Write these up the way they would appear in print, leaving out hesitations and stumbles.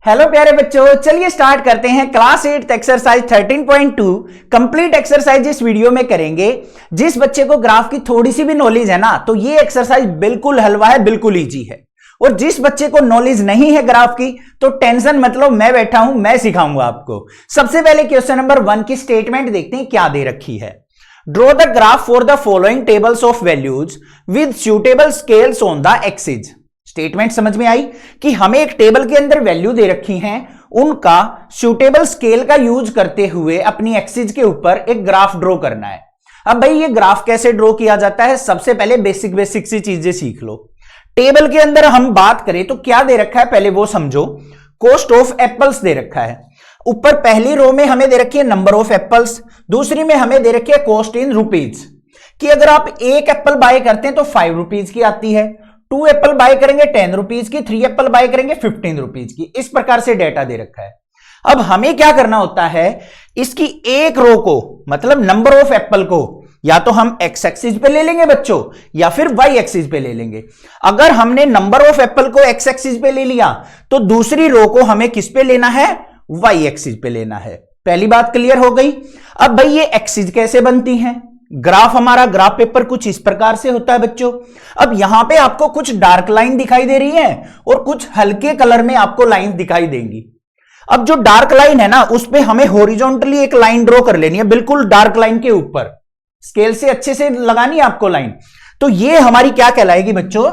Hello प्यारे बच्चों, चलिए स्टार्ट करते हैं क्लास 8 एक्सरसाइज 13.2 कंप्लीट एक्सरसाइज इस वीडियो में करेंगे। जिस बच्चे को ग्राफ की थोड़ी सी भी नॉलेज है ना, तो ये एक्सरसाइज बिल्कुल हलवा है, बिल्कुल इजी है। और जिस बच्चे को नॉलेज नहीं है ग्राफ की, तो टेंशन मतलब मैं बैठा हूं, मैं सिखाऊंगा आपको। सबसे पहले क्वेश्चन नंबर 1 की स्टेटमेंट देखते हैं क्या दे रखी है। Draw the graph for the following tables of values with suitable scales on the axis. Statement समझ में आई कि हमें एक टेबल के अंदर वैल्यू दे रखी हैं, उनका सुटेबल स्केल का यूज करते हुए अपनी एक्सिस के ऊपर एक ग्राफ ड्रॉ करना है। अब भाई ये ग्राफ कैसे ड्रॉ किया जाता है, सबसे पहले बेसिक सी चीजें सीख लो। टेबल के अंदर हम बात करें तो क्या दे रखा है पहले वो समझो। कॉस्ट ऑफ एप्पल्स दे रखा है। ऊपर पहली रो में हमें दे रखी है नंबर ऑफ एप्पल्स, दूसरी में हमें दे रखी है कॉस्ट इन रुपीज कि अगर आप एक एप्पल बाय करते हैं तो 5 रुपीज की आती है, 2 एप्पल बाय करेंगे 10 रुपीज की, 3 एप्पल बाय करेंगे 15 रुपीज की। इस प्रकार से डेटा दे रखा है। अब हमें क्या करना होता है, इसकी एक रो को मतलब नंबर ऑफ एप्पल को या तो हम एक्स एक्सिस पे ले लेंगे बच्चों, या फिर वाई एक्सिस पे ले लेंगे। अगर हमने नंबर ऑफ एप्पल को एक्स एक्सिस पे ले लिया तो दूसरी रो को हमें किस पे लेना है, वाई एक्सिस पे लेना है। पहली बात क्लियर हो गई। अब भाई ये एक्सिस कैसे बनती हैं, ग्राफ हमारा ग्राफ पेपर कुछ इस प्रकार से होता है बच्चों। अब यहां पे आपको कुछ डार्क लाइन दिखाई दे रही है और कुछ हल्के कलर में आपको लाइन दिखाई देंगी। अब जो डार्क लाइन है ना, उस पे हमें हॉरिजॉन्टली एक लाइन ड्रॉ कर लेनी है, बिल्कुल डार्क लाइन के ऊपर। स्केल से अच्छे से लगानी है आपको लाइन। तो ये हमारी क्या कहलाएगी बच्चों,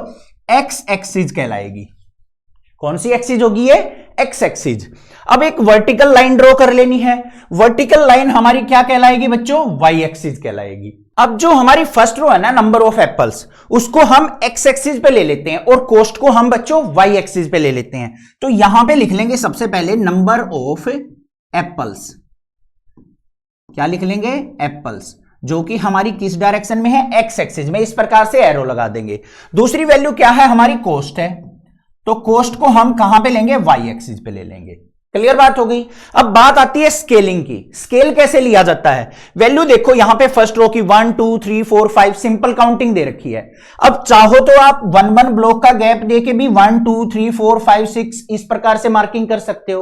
एक्स एक्सिस कहलाएगी। कौन सी एक्सिस होगी ये, एक्स एक्सिस। अब एक वर्टिकल लाइन ड्रॉ कर लेनी है, वर्टिकल लाइन हमारी क्या कहलाएगी बच्चों, वाई एक्सिस कहलाएगी। अब जो हमारी फर्स्ट रो है ना नंबर ऑफ एप्पल्स, उसको हम एक्स एक्सिस पे ले लेते हैं और कॉस्ट को हम बच्चों वाई एक्सिस पे ले लेते हैं। तो यहां पे लिख लेंगे सबसे पहले नंबर ऑफ एप्पल्स। क्या लिख लेंगे, एप्पल्स, जो कि हमारी किस डायरेक्शन में है, एक्स एक्सिस में। इस प्रकार से एरो लगा देंगे। दूसरी वैल्यू क्या है, हमारी कॉस्ट है, तो कॉस्ट को हम कहां पे लेंगे, वाई एक्सिस पे ले लेंगे। क्लियर बात हो गई। अब बात आती है स्केलिंग की। स्केल कैसे लिया जाता है, वैल्यू देखो यहां पे फर्स्ट रो की 1 2 3 4 5 सिंपल काउंटिंग दे रखी है। अब चाहो तो आप 1 ब्लॉक का गैप देके भी 1 2 3 4 5 6 इस प्रकार से मार्किंग कर सकते हो।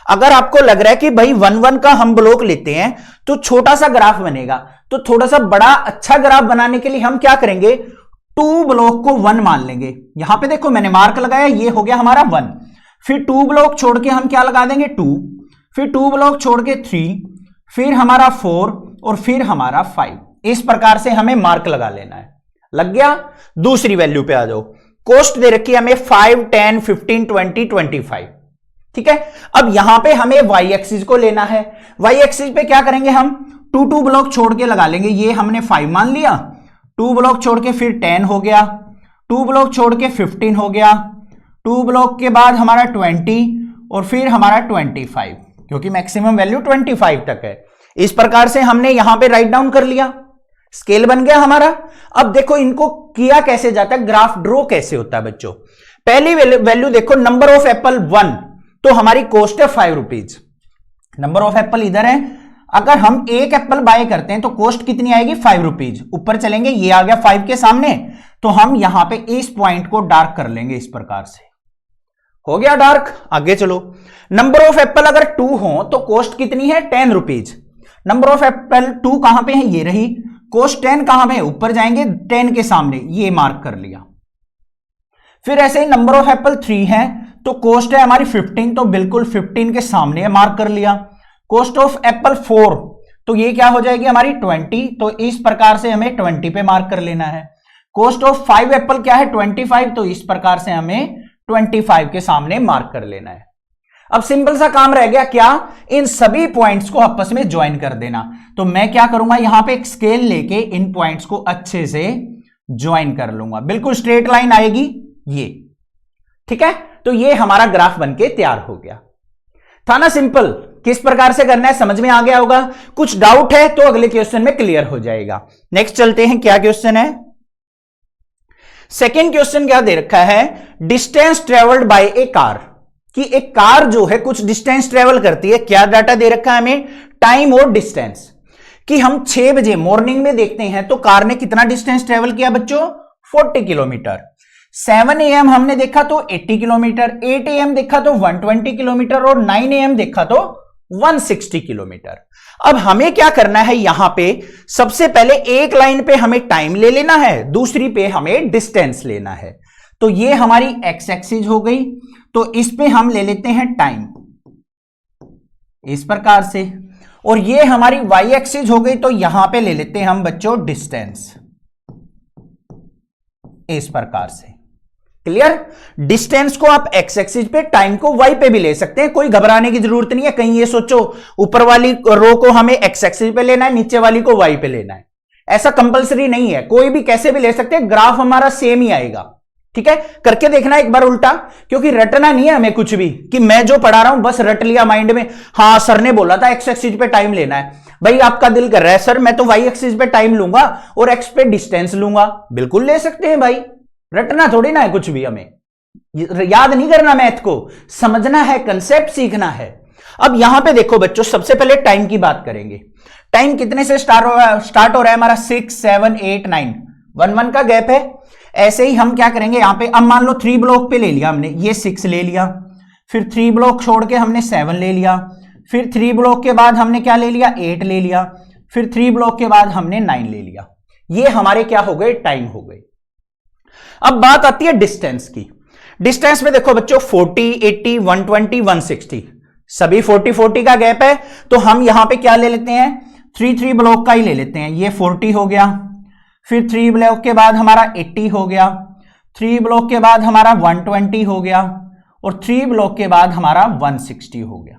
अगर आपको लग रहा है कि भाई 1 का हम ब्लॉक लेते हैं तो छोटा सा ग्राफ बनेगा, तो थोड़ा सा बड़ा अच्छा ग्राफ बनाने के लिए हम क्या करेंगे, 2 ब्लॉक को 1 मान लेंगे। यहां पे देखो मैंने मार्क लगाया, ये हो गया हमारा 1। फिर 2 ब्लॉक छोड़ के हम क्या लगा देंगे, 2, फिर 2 ब्लॉक छोड़ के 3, फिर हमारा 4 और फिर हमारा 5। इस प्रकार से हमें मार्क लगा लेना है। लग गया। दूसरी वैल्यू पे आ जाओ। कॉस्ट दे रखी है हमें 5 10 15 20 25। ठीक है। अब यहां पे हमें वाई एक्सिस को लेना है। वाई एक्सिस पे क्या करेंगे, हम 2 ब्लॉक छोड़ के लगा लेंगे। ये हमने 5 मान लिया, 2 ब्लॉक छोड़ के फिर 10 हो गया, 2 ब्लॉक छोड़ के 15 हो गया, 2 ब्लॉक के बाद हमारा 20 और फिर हमारा 25, क्योंकि मैक्सिमम वैल्यू 25 तक है। इस प्रकार से हमने यहां पे राइट डाउन कर लिया, स्केल बन गया हमारा। अब देखो इनको किया कैसे जाता है, ग्राफ ड्रॉ कैसे होता है बच्चों। पहली वैल्यू देखो, नंबर ऑफ एप्पल 1, तो हमारी कॉस्ट है 5 रुपीज। नंबर ऑफ एप्पल इधर है, अगर हम एक एप्पल बाय करते हैं तो कॉस्ट कितनी आएगी, 5 रुपीज। ऊपर चलेंगे, ये आ गया 5 के सामने, तो हम यहां पे इस पॉइंट को डार्क कर लेंगे। इस प्रकार से हो गया डार्क। आगे चलो, नंबर ऑफ एप्पल अगर 2 हो तो कॉस्ट कितनी है, 10 रुपीज। नंबर ऑफ एप्पल 2 कहां पे है, ये रही। कॉस्ट 10 कहां पे है, ऊपर जाएंगे 10 के सामने, ये मार्क कर लिया। फिर ऐसे ही नंबर ऑफ एप्पल 3 है तो कॉस्ट है हमारी 15, तो बिल्कुल 15 के सामने मार्क कर लिया। कॉस्ट ऑफ एप्पल 4, तो ये क्या हो जाएगी हमारी 20, तो इस प्रकार से हमें 20 पे मार्क कर लेना है। कॉस्ट ऑफ 5 एप्पल क्या है, 25, तो इस प्रकार से हमें 25 के सामने मार्क कर लेना है। अब सिंपल सा काम रह गया क्या, इन सभी पॉइंट्स को आपस में ज्वाइन कर देना। तो मैं क्या करूंगा, यहां पे एक स्केल लेके इन पॉइंट्स को अच्छे से ज्वाइन कर लूंगा, बिल्कुल स्ट्रेट लाइन आएगी ये। ठीक है, तो ये हमारा ग्राफ बनके तैयार हो गया। था ना सिंपल। किस प्रकार से करना है समझ में आ गया होगा। कुछ डाउट है तो अगले क्वेश्चन में क्लियर हो जाएगा। नेक्स्ट चलते हैं, क्या क्वेश्चन है। सेकेंड क्वेश्चन क्या दे रखा है, distance travelled by A car, कि एक कार जो है कुछ डिस्टेंस ट्रेवल करती है। क्या डाटा दे रखा है हमें, टाइम और डिस्टेंस, कि हम 6 बजे मॉर्निंग में देखते हैं तो कार ने कितना डिस्टेंस ट्रेवल किया बच्चों, 40 किलोमीटर। 7 AM हमने देखा तो 80 किलोमीटर, 8 AM देखा तो 120 किलोमीटर और 9 AM देखा तो 160 किलोमीटर। अब हमें क्या करना है, यहां पे सबसे पहले एक लाइन पे हमें टाइम ले लेना है, दूसरी पे हमें डिस्टेंस लेना है। तो ये हमारी एक्स एक्सिस हो गई, तो इस पे हम ले लेते हैं टाइम इस प्रकार से, और ये हमारी वाई एक्सिस हो गई, तो यहां पे ले लेते हैं हम बच्चों डिस्टेंस इस प्रकार से। क्लियर? डिस्टेंस को आप एक्स एक्सिस पे, टाइम को वाई पे भी ले सकते हैं, कोई घबराने की जरूरत नहीं है। कहीं ये सोचो ऊपर वाली रो को हमें एक्स एक्सिस पे लेना है, नीचे वाली को वाई पे लेना है, ऐसा कंपलसरी नहीं है, कोई भी कैसे भी ले सकते हैं, ग्राफ हमारा सेम ही आएगा। ठीक है, करके देखना एक बार उल्टा, क्योंकि रटना नहीं है हमें कुछ भी कि मैं जो पढ़ा रहा हूं बस रट लिया माइंड में। हाँ सर ने बोला था एक्स एक्सिस पे टाइम लेना है, भाई आपका दिल कर रहा है सर मैं तो वाई एक्सिस पे टाइम लूंगा और एक्स पे डिस्टेंस लूंगा, बिल्कुल ले सकते हैं भाई, रटना थोड़ी ना है कुछ भी, हमें याद नहीं करना मैथ को, समझना है, कंसेप्ट सीखना है। अब यहां पे देखो बच्चों, सबसे पहले टाइम की बात करेंगे। टाइम कितने से स्टार्ट हो रहा है हमारा 6 7 8 9, 1 1 का गैप है। ऐसे ही हम क्या करेंगे यहां पे, अब मान लो 3 ब्लॉक पे ले लिया हमने, ये 6 ले लिया, फिर 3 ब्लॉक छोड़ के हमने 7 ले लिया, फिर 3 ब्लॉक के बाद हमने क्या ले लिया 8 ले लिया, फिर 3 ब्लॉक के बाद हमने 9 ले लिया। ये हमारे क्या हो गए, टाइम हो गए। अब बात आती है डिस्टेंस की। डिस्टेंस में देखो बच्चों 40 80 120 160 सभी 40 40 का गैप है, तो हम यहां पे क्या ले लेते हैं 3 3 ब्लॉक का ही ले लेते हैं। ये 40 हो गया, फिर 3 ब्लॉक के बाद हमारा 80 हो गया, 3 ब्लॉक के बाद हमारा 120 हो गया, और 3 ब्लॉक के बाद हमारा 160 हो गया।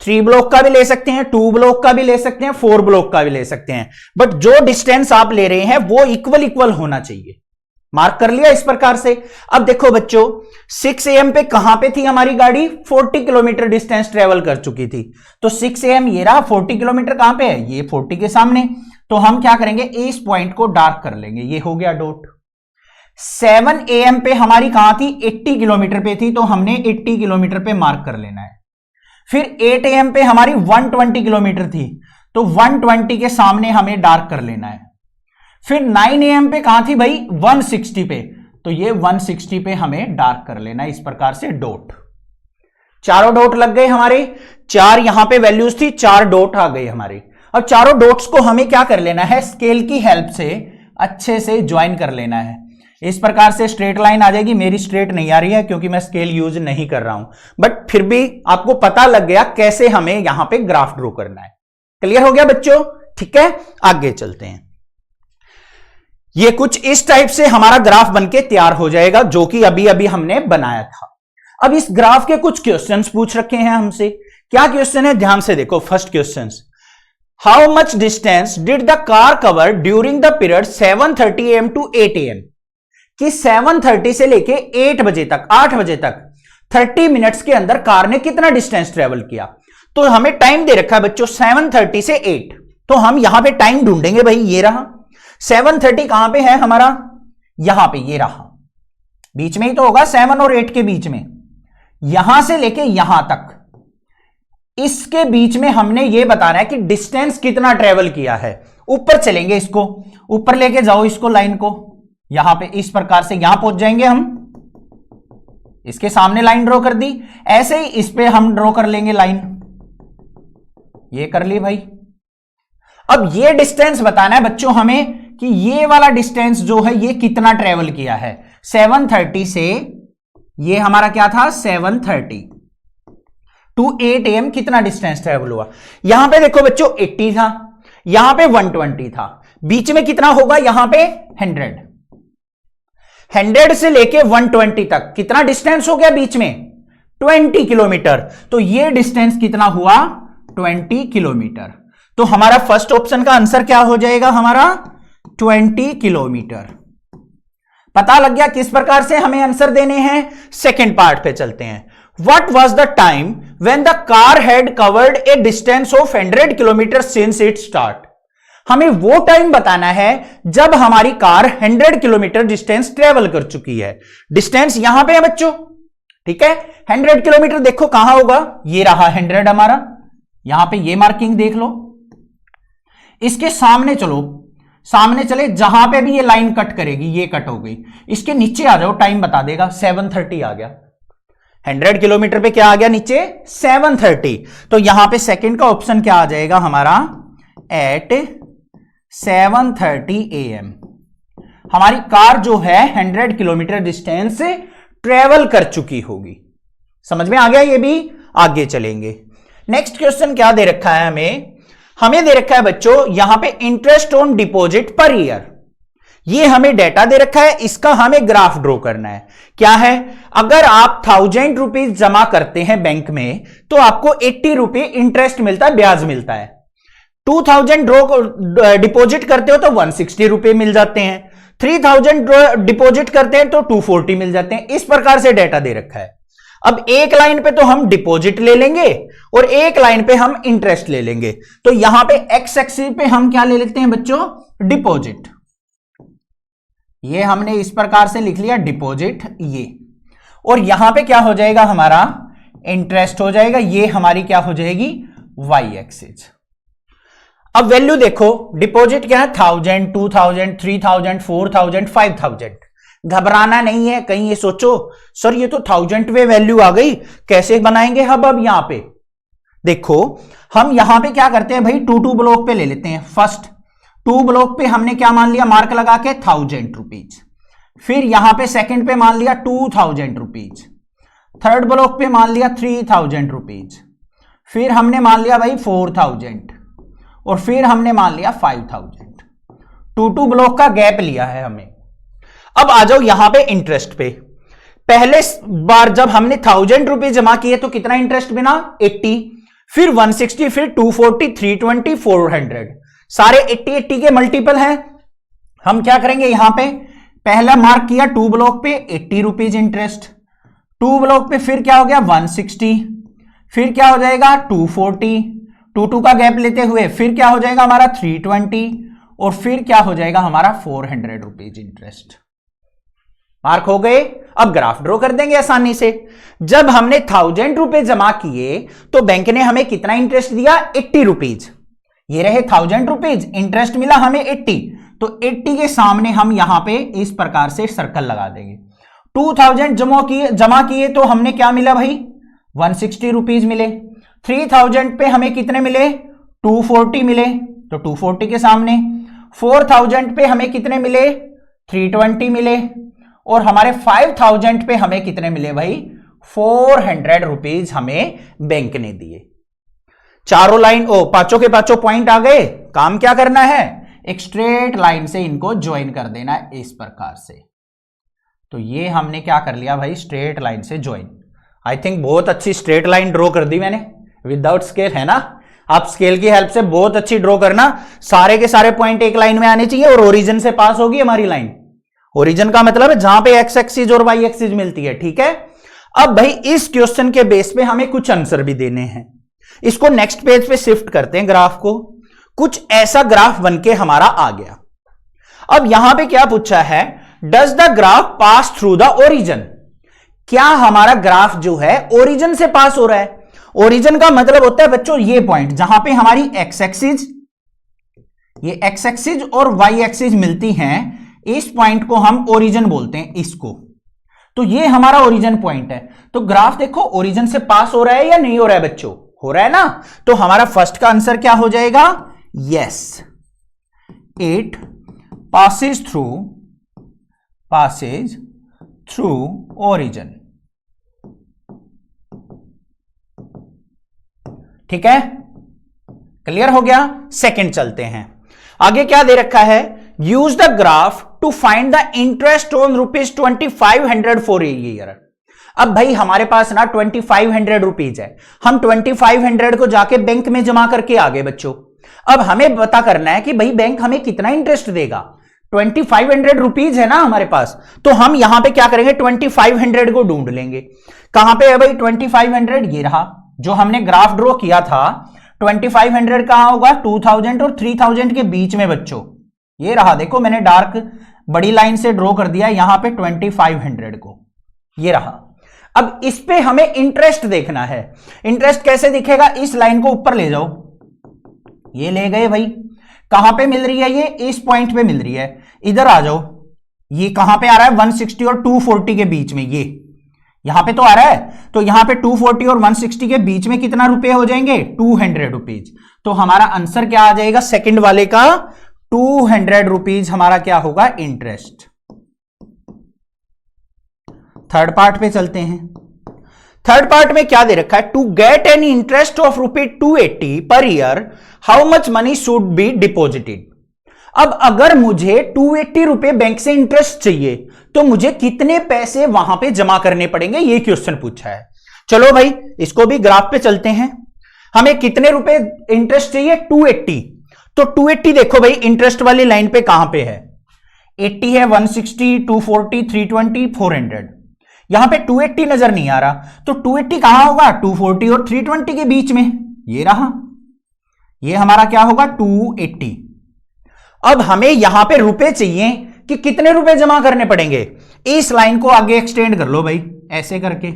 3 ब्लॉक का भी ले सकते हैं, 2 ब्लॉक का भी ले सकते हैं, 4 ब्लॉक का भी ले सकते हैं, बट जो डिस्टेंस आप ले रहे हैं वो इक्वल होना चाहिए। मार्क कर लिया इस प्रकार से। अब देखो बच्चों 6 AM पे कहां पे थी हमारी गाड़ी, 40 किलोमीटर डिस्टेंस ट्रेवल कर चुकी थी, तो 6 AM ये रहा, 40 किलोमीटर कहां पे है, ये 40 के सामने। तो हम क्या करेंगे, इस पॉइंट को डार्क कर लेंगे, ये हो गया डॉट। 7 AM पे हमारी कहां थी, 80 किलोमीटर पे थी, तो हमने 80 किलोमीटर पे मार्क कर लेना है। फिर 8 AM पे हमारी 120 किलोमीटर थी, तो 120 के सामने हमें डार्क कर लेना है। फिर 9 AM पे कहां थी भाई, 160 पे, तो ये 160 पे हमें डार्क कर लेना है इस प्रकार से डॉट। चारों डॉट लग गए हमारे, 4 यहां पे वैल्यूज थी, 4 डॉट आ गए हमारे। अब चारों डॉट्स को हमें क्या कर लेना है, स्केल की हेल्प से अच्छे से ज्वाइन कर लेना है। इस प्रकार से स्ट्रेट लाइन आ जाएगी, मेरी स्ट्रेट नहीं आ रही है क्योंकि मैं स्केल यूज नहीं कर रहा हूं, बट फिर भी आपको पता लग गया कैसे हमें यहां पे ग्राफ ड्रॉ करना है। क्लियर हो गया बच्चों? ठीक है, आगे चलते हैं। ये कुछ इस टाइप से हमारा ग्राफ बनके तैयार हो जाएगा, जो कि अभी अभी हमने बनाया था। अब इस ग्राफ के कुछ क्वेश्चंस पूछ रखे हैं हमसे। क्या क्वेश्चन है, ध्यान से देखो। First question, how much distance did the car cover during the period 7:30 AM to 8 AM, कि 7:30 से लेके 8 बजे तक, 8 बजे तक 30 मिनट्स के अंदर कार ने कितना डिस्टेंस ट्रेवल किया। तो हमें टाइम दे रखा है बच्चों 7:30 से 8, तो हम यहां पे टाइम ढूंढेंगे भाई। ये रहा 7:30 कहां पे है हमारा, यहां पे, ये रहा, बीच में ही तो होगा 7 और 8 के बीच में, यहां से लेके यहां तक, इसके बीच में हमने ये बताना है कि डिस्टेंस कितना ट्रेवल किया है। ऊपर चलेंगे, इसको ऊपर लेके जाओ, इसको लाइन को यहां पे इस प्रकार से यहां पहुंच जाएंगे हम। इसके सामने लाइन ड्रॉ कर दी, ऐसे ही इस पे हम ड्रॉ कर लेंगे लाइन, ये कर ली भाई। अब ये डिस्टेंस बताना है बच्चों हमें कि ये वाला डिस्टेंस जो है ये कितना ट्रेवल किया है। 7:30 से ये हमारा क्या था 7:30 to 8 AM कितना डिस्टेंस ट्रेवल हुआ। यहां पे देखो बच्चों 80 था, यहां पे 120 था, बीच में कितना होगा, यहां पे 100 से लेके 120 तक कितना डिस्टेंस हो गया बीच में, 20 किलोमीटर। तो ये डिस्टेंस कितना हुआ, 20 किलोमीटर। तो हमारा फर्स्ट ऑप्शन का आंसर क्या हो जाएगा हमारा 20 किलोमीटर। पता लग गया किस प्रकार से हमें आंसर देने हैं। सेकेंड पार्ट पे चलते हैं। What was the time when the car had covered a distance of 100 kilometers since its start? हमें वो टाइम बताना है जब हमारी कार 100 किलोमीटर डिस्टेंस ट्रेवल कर चुकी है। डिस्टेंस यहां पे है बच्चों, ठीक है। 100 किलोमीटर देखो कहां होगा, ये रहा 100 हमारा, यहां पे ये मार्किंग देख लो। इसके सामने चलो सामने चले, जहां पे भी ये लाइन कट करेगी, ये कट हो गई, इसके नीचे आ जाओ, टाइम बता देगा, 7:30 आ गया। 100 किलोमीटर पे क्या आ गया नीचे? 7:30। तो यहां पे सेकंड का ऑप्शन क्या आ जाएगा हमारा? एट 7:30 AM हमारी कार जो है 100 किलोमीटर डिस्टेंस ट्रेवल कर चुकी होगी। समझ में आ गया? ये भी आगे चलेंगे। नेक्स्ट क्वेश्चन क्या दे रखा है हमें दे रखा है बच्चों यहां पे interest on deposit per year. ये हमें डेटा दे रखा है, इसका हमें ग्राफ ड्रॉ करना है। क्या है? अगर आप 1000 रुपीज जमा करते हैं बैंक में तो आपको 80 रुपए इंटरेस्ट मिलता है, ब्याज मिलता है। 2000 डिपॉजिट करते हो तो 160 रुपए मिल जाते हैं। 3000 डिपॉजिट करते हैं तो 240 मिल जाते हैं। इस प्रकार से डेटा दे रखा है। अब एक लाइन पे तो हम डिपॉजिट ले लेंगे और एक लाइन पे हम इंटरेस्ट ले लेंगे। तो यहां पे एक्स एक्सिस पे हम क्या ले लेते हैं बच्चों? डिपॉजिट। ये हमने इस प्रकार से लिख लिया डिपॉजिट ये, और यहां पे क्या हो जाएगा हमारा? इंटरेस्ट हो जाएगा। ये हमारी क्या हो जाएगी? Y axis. अब वैल्यू देखो, डिपॉजिट क्या है? 1000, 2000, 3000, 4000, 5000। घबराना नहीं है। कहीं ये सोचो सर ये तो 1000 पे वैल्यू आ गई, कैसे बनाएंगे हम? अब यहां पे देखो, हम यहां पे क्या करते हैं भाई? 2 ब्लॉक पे ले लेते हैं। फर्स्ट 2 ब्लॉक पे हमने क्या मान लिया? मार्क लगा के 1000 रुपीज। फिर यहां पे सेकंड पे मान लिया 2000 रुपीज। थर्ड ब्लॉक पे मान लिया 3000 रुपीज। फिर हमने मान लिया भाई 4000 और फिर हमने मान लिया 5000। 2 ब्लॉक का गैप लिया है हमने। अब आ जाओ यहां पे इंटरेस्ट पे। पहले बार जब हमने 1000 रुपए जमा किए तो कितना इंटरेस्ट बिना? 80। फिर 160, फिर 240, 320, 400। सारे 80 के मल्टीपल हैं। हम क्या करेंगे यहां पे? पहला मार्क किया 2 ब्लॉक पे 80 रुपीज इंटरेस्ट। 2 ब्लॉक पे फिर क्या हो गया? 160। फिर क्या हो जाएगा? 240। 2 का गैप लेते हुए फिर क्या हो जाएगा हमारा? 320 और फिर क्या हो जाएगा हमारा? 400 रुपीज इंटरेस्ट। मार्क हो गए। अब ग्राफ ड्रॉ कर देंगे आसानी से। जब हमने 1000 रुपए जमा किए तो बैंक ने हमें कितना इंटरेस्ट दिया? 80 रुपीज। ये रहे 1000 रुपीज, इंटरेस्ट मिला हमें 80। तो 80 के सामने हम यहां पे इस प्रकार से सर्कल लगा देंगे। 2000 जमा किए तो हमने क्या मिला भाई? 160 रुपीज मिले। 3000 पे हमें कितने मिले? 240 मिले, तो 240 के सामने। 4000 पे हमें कितने मिले? 320 मिले। और हमारे 5000 पे हमें कितने मिले भाई? 400 रुपीज हमें बैंक ने दिए। चारों लाइन पांचों के पांचों पॉइंट आ गए। काम क्या करना है? एक स्ट्रेट लाइन से इनको ज्वाइन कर देना है इस प्रकार से। तो ये हमने क्या कर लिया भाई? स्ट्रेट लाइन से ज्वाइन। आई थिंक बहुत अच्छी स्ट्रेट लाइन ड्रॉ कर दी मैंने विदाउट स्केल, है ना? आप स्केल की हेल्प से बहुत अच्छी ड्रॉ करना। सारे के सारे पॉइंट एक लाइन में आने चाहिए और ओरिजिन से पास होगी हमारी लाइन। ओरिजिन का मतलब है जहां पे एक्स एक्सिस और वाई एक्सिस मिलती है, ठीक है? अब भाई इस क्वेश्चन के बेस पे हमें कुछ आंसर भी देने हैं। इसको नेक्स्ट पेज पे शिफ्ट करते हैं ग्राफ को। कुछ ऐसा ग्राफ बनके हमारा आ गया। अब यहां पे क्या पूछा है? Does the graph pass through the origin? क्या हमारा ग्राफ जो है ओरिजिन से पास हो रहा है? ओरिजिन का मतलब होता है बच्चों ये पॉइंट जहां पे हमारी एक्स एक्सिस, ये एक्स एक्सिस और वाई एक्सिस मिलती हैं। इस पॉइंट को हम ओरिजिन बोलते हैं इसको। तो ये हमारा ओरिजिन पॉइंट है। तो ग्राफ देखो ओरिजिन से पास हो रहा है या नहीं हो रहा है बच्चों? हो रहा है ना? तो हमारा फर्स्ट का आंसर क्या हो जाएगा? Yes, it Passage through origin. ठीक है, क्लियर हो गया? सेकंड चलते हैं। आगे क्या दे रखा है? Use the graph to find the interest on ₹2500 for a year. अब भाई हमारे पास ना 2500 रुपीज है। हम 2500 को जाके बैंक में जमा करके आ गए बच्चों। अब हमें पता करना है कि भाई बैंक हमें कितना इंटरेस्ट देगा। 2500 रुपीज है ना हमारे पास, तो हम यहां पे क्या करेंगे? 2500 को ढूंढ लेंगे। कहां पे है भाई 2500? ये रहा जो हमने ग्राफ ड्रॉ किया था। 2500 कहां होगा? 2000 और 3000 के बीच में बच्चों। ये रहा, देखो मैंने डार्क बड़ी लाइन से ड्रॉ कर दिया यहां पे 2500 को। ये रहा। अब इस पे हमें इंटरेस्ट देखना है। इंटरेस्ट कैसे दिखेगा? इस लाइन को ऊपर ले जाओ। ये ले गए भाई। कहां पे मिल रही है? ये इस पॉइंट पे मिल रही है। इधर आ जाओ, ये कहां पे आ रहा है? 160 और 240 के बीच में, ये यहां पे तो आ रहा है। तो यहां पे 240 और 160 के बीच में कितना रुपए हो जाएंगे? 200 रुपीज। तो हमारा आंसर क्या आ जाएगा सेकंड वाले का? 200 रुपीज हमारा क्या होगा? इंटरेस्ट। थर्ड पार्ट पे चलते हैं। थर्ड पार्ट में क्या दे रखा है? To get an interest of ₹280 per year, how much money should be deposited. अब अगर मुझे 280 रुपए बैंक से इंटरेस्ट चाहिए तो मुझे कितने पैसे वहां पे जमा करने पड़ेंगे, ये क्वेश्चन पूछा है। चलो भाई इसको भी ग्राफ पे चलते हैं। हमें कितने रुपए इंटरेस्ट चाहिए? 280। तो 280 देखो भाई इंटरेस्ट वाली लाइन पे कहां पे है? 80 है, 160, 240, 320, 400। यहां पे 280 नजर नहीं आ रहा, तो 280 कहां होगा? 240 और 320 के बीच में, ये रहा। ये हमारा क्या होगा? 280। अब हमें यहां पे रुपए चाहिए कि कितने रुपए जमा करने पड़ेंगे। इस लाइन को आगे एक्सटेंड कर लो भाई, ऐसे करके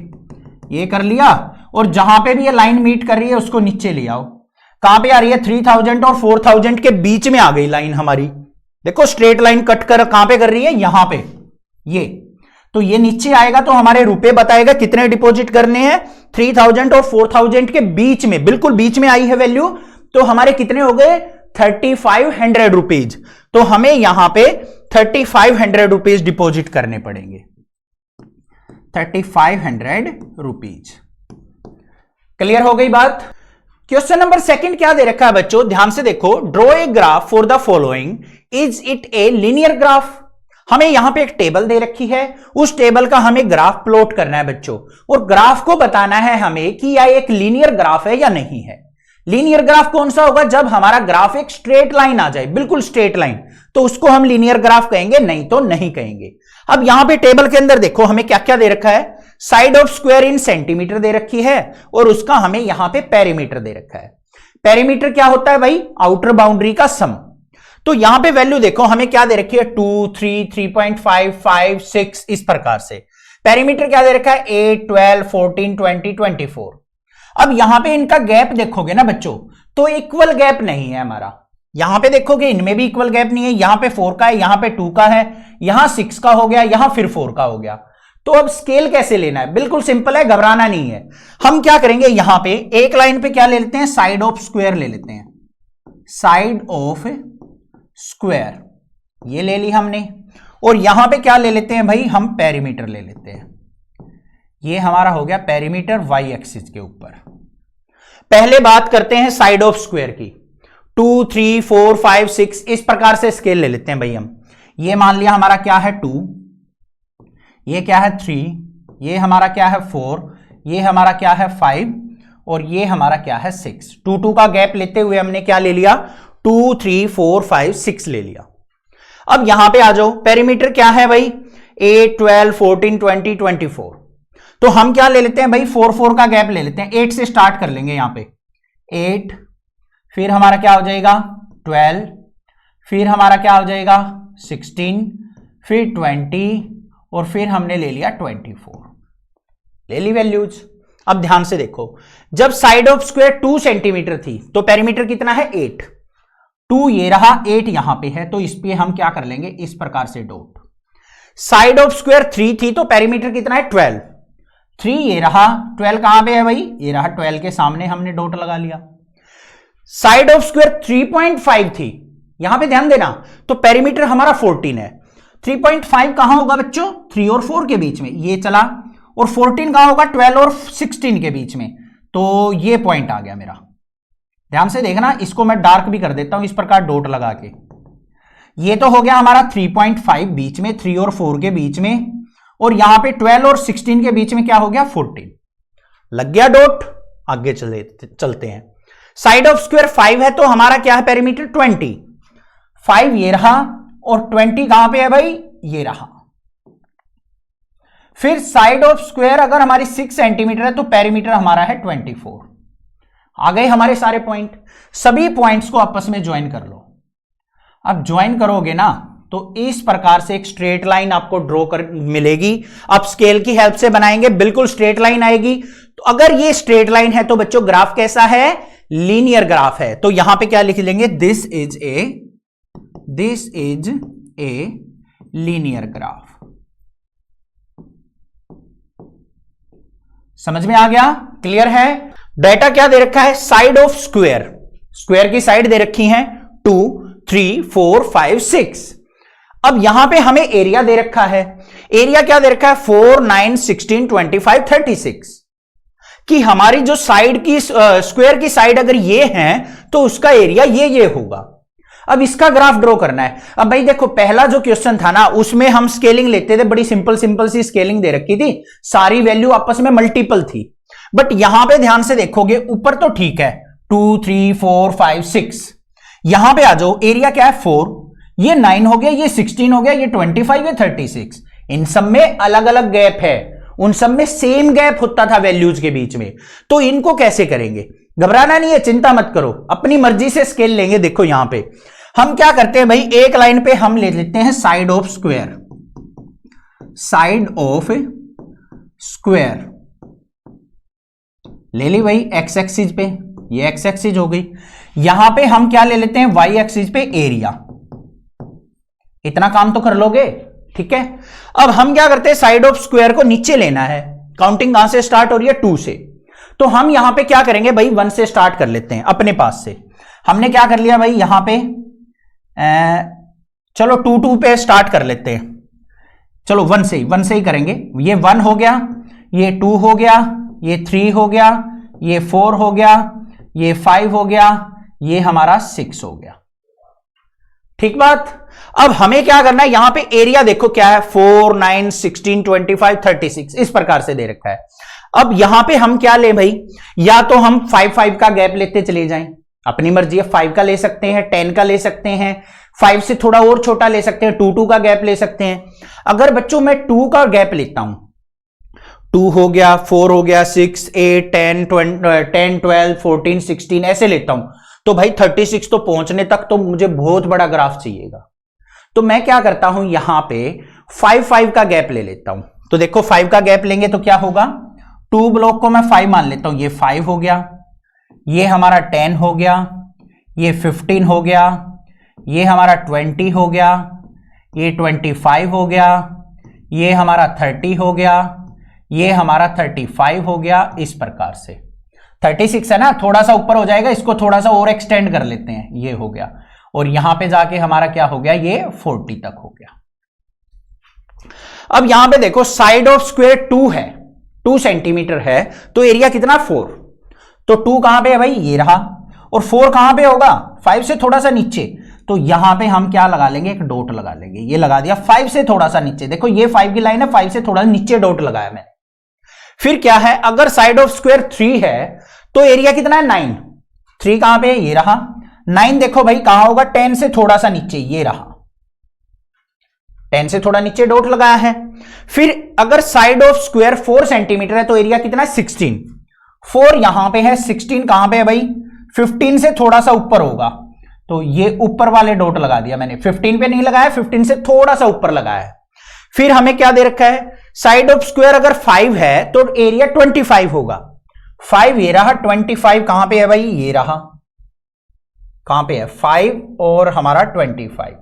ये कर लिया, और जहां पे भी ये लाइन मीट कर रही है उसको नीचे ले आओ। कहां पे आ रही है? 3000 और 4000 के बीच में आ गई लाइन हमारी। देखो स्ट्रेट लाइन कट कर कहां पे कर रही है? यहां पे। ये तो ये नीचे आएगा तो हमारे रुपए बताएगा कितने डिपॉजिट करने हैं। 3000 और 4000 के बीच में, बिल्कुल बीच में आई है वैल्यू, तो हमारे कितने हो गए? 3500 रुपीज। तो हमें यहां पे 3500 रुपीज डिपॉजिट करने पड़ेंगे। 3500 रुपीज। क्लियर हो गई बात? क्वेश्चन नंबर सेकंड क्या दे रखा है बच्चों? ध्यान से देखो। Draw a graph for the following, is it A linear graph. हमें यहां पे एक टेबल दे रखी है, उस टेबल का हमें ग्राफ प्लॉट करना है बच्चों, और ग्राफ को बताना है हमें कि यह एक लीनियर ग्राफ है या नहीं है। लीनियर ग्राफ कौन सा होगा? जब हमारा ग्राफ एक स्ट्रेट लाइन आ जाए, बिल्कुल स्ट्रेट लाइन, तो उसको हम लीनियर ग्राफ कहेंगे, नहीं तो नहीं कहेंगे। अब यहां पे टेबल के अंदर देखो हमें क्या क्या दे रखा है। Side of square in centimeter दे रखी है, और उसका हमें यहां पे पेरीमीटर दे रखा है। पेरीमीटर क्या होता है भाई? आउटर बाउंड्री का सम। तो यहां पे वैल्यू देखो हमें क्या दे रखी है? 2, 3, 3.5, 5, 6, इस प्रकार से। पेरीमीटर क्या दे रखा है? 8, 12, 14, 20, 24। अब यहां पे इनका गैप देखोगे ना बच्चों, तो इक्वल गैप नहीं है हमारा। यहां पे देखोगे इनमें भी इक्वल गैप नहीं है। यहां पे 4 का है, यहां पे 2 का है, यहां 6 का हो गया, यहां फिर 4 का हो गया। तो अब स्केल कैसे लेना है? बिल्कुल सिंपल है, घबराना नहीं है। हम क्या करेंगे, यहां पे एक लाइन पे क्या ले लेते हैं? साइड ऑफ स्क्वायर ले लेते हैं। साइड ऑफ स्क्वायर ये ले ली हमने, और यहां पे क्या ले लेते हैं भाई? हम पेरीमीटर ले लेते हैं। ये हमारा हो गया पेरीमीटर वाई एक्सिस के ऊपर। पहले बात करते हैं साइड ऑफ स्क्वायर की। 2, 3, 4, 5, 6 इस प्रकार से स्केल ले लेते हैं भाई हम। ये मान लिया हमारा क्या है? 2, ये क्या है? 3, ये हमारा क्या है? 4, ये हमारा क्या है? 5, और ये हमारा क्या है? 6। 2, 2 का गैप लेते हुए हमने क्या ले लिया? 2, 3, 4, 5, 6 ले लिया। अब यहां पे आ जाओ, पेरीमीटर क्या है भाई? 8, 12, 14, 20, 24। तो हम क्या ले लेते हैं भाई? 4, 4 का गैप ले लेते हैं। 8 से स्टार्ट कर लेंगे यहां पे। 8, फिर हमारा क्या हो जाएगा? 12, फिर हमारा क्या हो जाएगा? 16, फिर 20, और फिर हमने ले लिया 24। ले ली वैल्यूज। अब ध्यान से देखो, जब साइड ऑफ स्क्वायर 2 सेंटीमीटर थी तो पेरीमीटर कितना है? 8। 2 ये रहा, 8 यहां पे है, तो इस पे हम क्या कर लेंगे? इस प्रकार से डॉट। साइड ऑफ स्क्वायर 3 थी तो पेरीमीटर कितना है? 12। 3 ये रहा, 12 कहां पे है भाई? ये रहा, 12 के सामने हमने डॉट लगा लिया। साइड ऑफ स्क्वायर 3.5 थी, यहां पे ध्यान देना, तो पेरीमीटर हमारा 14 है। 3.5 कहां होगा बच्चों? 3 और 4 के बीच में, ये चला। और 14 कहां होगा? 12 और 16 के बीच में, तो ये पॉइंट आ गया मेरा। ध्यान से देखना, इसको मैं डार्क भी कर देता हूं इस प्रकार डॉट लगा के। ये तो हो गया हमारा 3.5 बीच में, 3 और 4 के बीच में, और यहां पे 12 और 16 के बीच में क्या हो गया? 14। लग गया डॉट। आगे चलते हैं। साइड ऑफ स्क्वायर 5 है तो हमारा क्या है? पेरीमीटर 20। 5 ये रहा, और 20 कहां पे है भाई? ये रहा। फिर साइड ऑफ स्क्वायर अगर हमारी 6 सेंटीमीटर है तो पेरीमीटर हमारा है 24। आ गए हमारे सारे पॉइंट। सभी पॉइंट्स को आपस में ज्वाइन कर लो। अब ज्वाइन करोगे ना तो इस प्रकार से एक स्ट्रेट लाइन आपको ड्रॉ कर मिलेगी। आप स्केल की हेल्प से बनाएंगे, बिल्कुल स्ट्रेट लाइन आएगी। तो अगर ये स्ट्रेट लाइन है तो बच्चों ग्राफ कैसा है? लीनियर ग्राफ है, तो यहां पे क्या लिख लेंगे, this is a linear graph. समझ में आ गया, क्लियर है। डेटा क्या दे रखा है, साइड ऑफ स्क्वायर, स्क्वायर की साइड दे रखी है 2 3 4 5 6। अब यहां पे हमें एरिया दे रखा है, एरिया क्या दे रखा है 4 9 16 25 36, कि हमारी जो साइड की स्क्वायर की साइड अगर ये है तो उसका एरिया ये होगा। अब इसका ग्राफ ड्रॉ करना है। अब भाई देखो, पहला जो क्वेश्चन था ना उसमें हम स्केलिंग लेते थे, बड़ी सिंपल सी स्केलिंग दे रखी थी, सारी वैल्यू आपस में मल्टीपल थी। बट यहां पे ध्यान से देखोगे, ऊपर तो ठीक है 2 3 4 5 6, यहां पे आ जाओ, एरिया क्या है 4, ये 9 हो गया, ये 16 हो गया, ये 25, ये 36, इन सब में अलग अलग गैप है, उन सब में सेम गैप होता था वैल्यूज के बीच में। तो इनको कैसे करेंगे, घबराना नहीं है, चिंता मत करो, अपनी मर्जी से स्केल लेंगे। देखो यहां पे हम क्या करते हैं भाई, एक लाइन पे हम ले लेते हैं side of square, side of square ले ली भाई एक्स एक्सिस पे, ये एक्स एक्सिस हो गई। यहां पे हम क्या ले लेते हैं, वाई एक्सिस पे एरिया। इतना काम तो कर लोगे, ठीक है। अब हम क्या करते हैं, साइड ऑफ स्क्वायर को नीचे लेना है, काउंटिंग कहां से स्टार्ट हो रही है 2 से, तो हम यहां पे क्या करेंगे भाई 1 से स्टार्ट कर लेते हैं अपने पास से। हमने क्या कर लिया भाई यहां पे, चलो 2 2 पे स्टार्ट कर लेते हैं, चलो 1 से ही करेंगे। ये 1 हो गया, ये 2 हो गया, ये 3 हो गया, ये 4 हो गया, ये 5 हो गया, ये हमारा 6 हो गया, ठीक बात। अब हमें क्या करना है, यहां पे एरिया देखो क्या है 4 9 16 25 36, इस प्रकार से दे रखा है। अब यहां पे हम क्या ले भाई, या तो हम 5 5 का गैप लेते चले जाएं, अपनी मर्जी है, 5 का ले सकते हैं, 10 का ले सकते हैं, 5 से थोड़ा और छोटा ले सकते हैं, 2 2 का गैप ले सकते हैं। अगर बच्चों मैं 2 का गैप लेता हूं, 2 हो गया, 4 हो गया, 6 8 10 12 14 16 ऐसे लेता हूं, तो भाई 36 तो पहुंचने तक तो मुझे बहुत बड़ा ग्राफ चाहिएगा। तो मैं क्या करता हूं, यहां पे 5 5 का गैप ले लेता हूं। तो देखो 5 का गैप लेंगे तो क्या होगा, 2 ब्लॉक को मैं 5 मान लेता हूं, ये 5 हो गया, ये हमारा 10 हो गया, ये 15 हो गया, ये हमारा 20 हो गया, ये 25 हो गया, ये हमारा 30 हो गया, ये हमारा 35 हो गया। इस प्रकार से 36 है ना, थोड़ा सा ऊपर हो जाएगा, इसको थोड़ा सा और एक्सटेंड कर लेते हैं, ये हो गया, और यहां पे जाके हमारा क्या हो गया, ये 40 तक हो गया। अब यहां पे देखो साइड ऑफ स्क्वायर 2 है, 2 सेंटीमीटर है, तो एरिया कितना 4, तो 2 कहां पे है भाई, ये रहा, और 4 कहां पे होगा 5 से थोड़ा सा नीचे, तो यहां पे हम क्या लगा लेंगे, एक डॉट लगा लेंगे, ये लगा दिया 5 से थोड़ा सा नीचे। देखो ये 5 की लाइन है, 5 से थोड़ा नीचे डॉट लगाया मैंने। फिर क्या है, अगर साइड ऑफ स्क्वायर 3 है तो एरिया कितना है 9, 3 कहां पे है, ये रहा, 9 देखो भाई कहां होगा, 10 से थोड़ा सा नीचे, ये रहा, 10 से थोड़ा नीचे डॉट लगाया है। फिर अगर साइड ऑफ स्क्वायर 4 सेंटीमीटर है तो एरिया कितना है 16, 4 यहां पे है, 16 कहां पे है भाई, 15 से थोड़ा सा ऊपर होगा, तो ये ऊपर वाले डॉट लगा दिया मैंने, 15 पे नहीं लगाया, 15 से थोड़ा सा ऊपर लगाया है। फिर हमें क्या दे रखा है, साइड ऑफ स्क्वायर अगर 5 है तो एरिया 25 होगा, 5 ये रहा, 25 कहां पे है भाई, ये रहा, कहां पे है 5 और हमारा 25।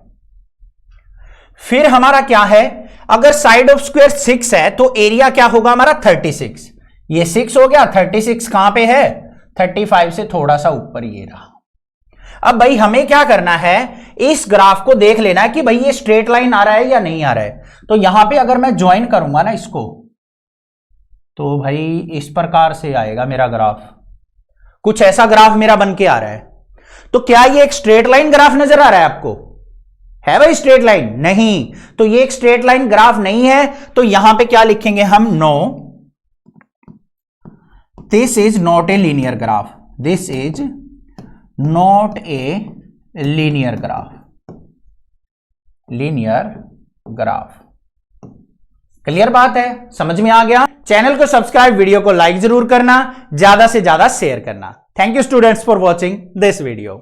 फिर हमारा क्या है, अगर साइड ऑफ स्क्वायर 6 है तो एरिया क्या होगा हमारा 36, ये 6 हो गया, 36 कहां पे है 35 से थोड़ा सा ऊपर, ये रहा। अब भाई हमें क्या करना है, इस ग्राफ को देख लेना है कि भाई ये स्ट्रेट लाइन आ रहा है या नहीं आ रहा है। तो यहां पे अगर मैं ज्वाइन करूंगा ना इसको, तो भाई इस प्रकार से आएगा मेरा ग्राफ, कुछ ऐसा ग्राफ मेरा बन के आ रहा है। तो क्या ये एक स्ट्रेट लाइन ग्राफ नजर आ रहा है आपको, है भाई स्ट्रेट लाइन, नहीं, तो ये एक स्ट्रेट लाइन ग्राफ नहीं है। तो यहां पे क्या लिखेंगे हम, no this is not a linear graph, this is not a linear graph, linear graph. Clear बात है, समझ में आ गया। चैनल को सब्सक्राइब, वीडियो को लाइक जरूर करना, ज्यादा से ज्यादा शेयर करना। Thank you students for watching this video.